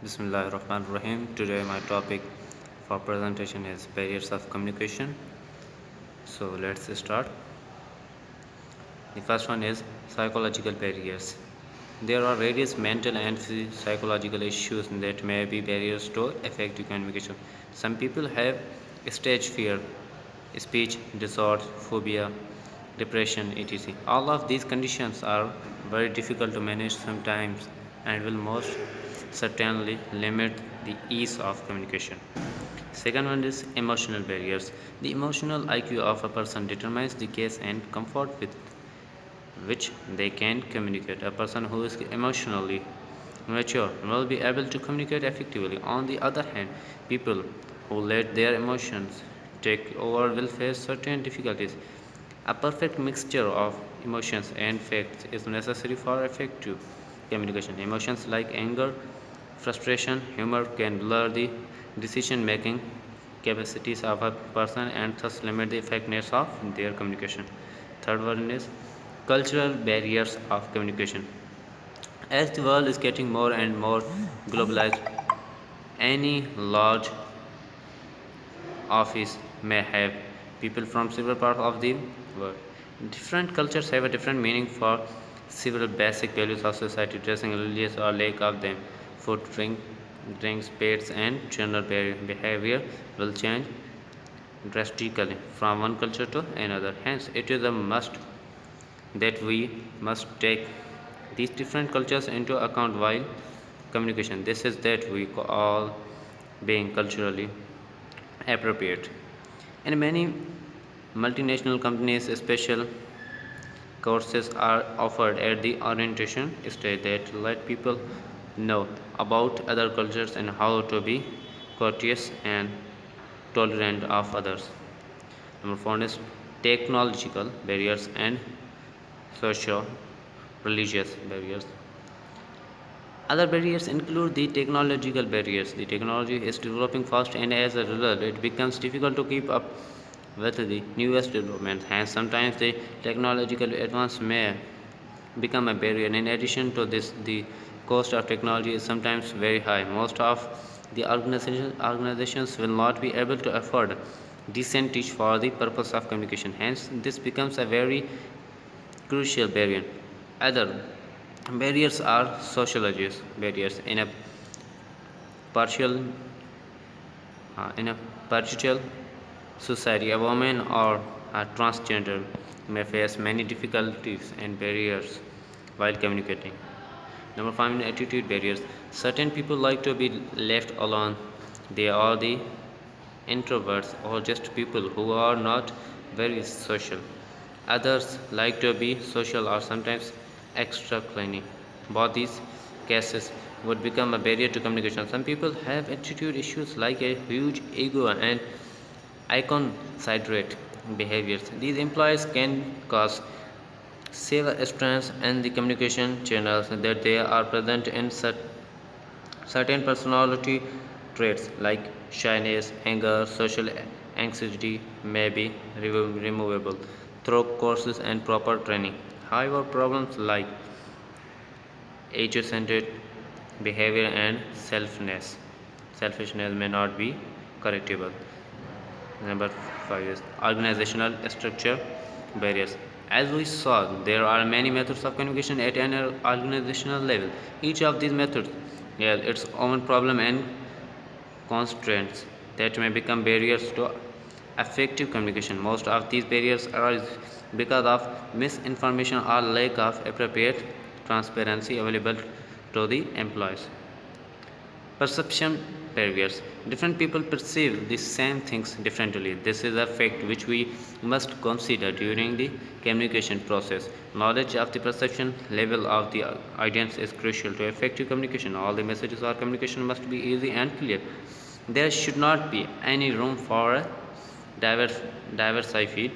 Bismillahirrahmanirrahim. Today my topic for presentation is barriers of communication. So let's start. The first one is psychological barriers. There are various mental and psychological issues that may be barriers to effective communication. Some people have stage fear, speech disorder, phobia, depression, etc. All of these conditions are very difficult to manage sometimes and will most certainly limit the ease of communication. Second one is emotional barriers. The emotional IQ of a person determines the case and comfort with which they can communicate. A person who is emotionally mature will be able to communicate effectively. On the other hand, people who let their emotions take over will face certain difficulties. A perfect mixture of emotions and facts is necessary for effective communication. Emotions like anger, frustration, humor can blur the decision making capacities of a person and thus limit the effectiveness of their communication. Third one is cultural barriers of communication. As the world is getting more and more globalized, any large office may have people from several parts of the world. Different cultures have a different meaning for several basic values of society, dressing, religious or lack of them, food, drinks, pets, and general behavior will change drastically from one culture to another. Hence, it is a must that we must take these different cultures into account while communication. This is that we all being culturally appropriate. In many multinational companies, special courses are offered at the orientation stage that let people know about other cultures and how to be courteous and tolerant of others. Number four is technological barriers and socio religious barriers. Other barriers include the technological barriers. The technology is developing fast, and as a result, it becomes difficult to keep up with the newest developments. Hence, sometimes the technological advance may become a barrier. In addition to this, the cost of technology is sometimes very high. Most of the organizations will not be able to afford decent teach for the purpose of communication. Hence, this becomes a very crucial barrier. Other barriers are sociological barriers. Partial, in a partial society, a woman or a transgender may face many difficulties and barriers while communicating. Number five, attitude barriers. Certain people like to be left alone. They are the introverts or just people who are not very social. Others like to be social or sometimes extra clingy. Both these cases would become a barrier to communication. Some people have attitude issues like a huge ego and iconoclast behaviors. These employees can cause severe strains in the communication channels that they are present in certain personality traits like shyness, anger, social anxiety may be removable through courses and proper training. However, problems like age-centered behavior and selfishness may not be correctable. Number five is organizational structure barriers. As we saw, there are many methods of communication at an organizational level. Each of these methods has its own problem and constraints that may become barriers to effective communication. Most of these barriers arise because of misinformation or lack of appropriate transparency available to the employees. Perception barriers. Different people perceive the same things differently. This is a fact which we must consider during the communication process. Knowledge of the perception level of the audience is crucial to effective communication. All the messages or communication must be easy and clear. There should not be any room for a diversified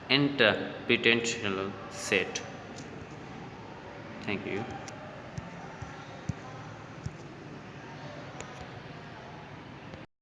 interpretational set. Thank you.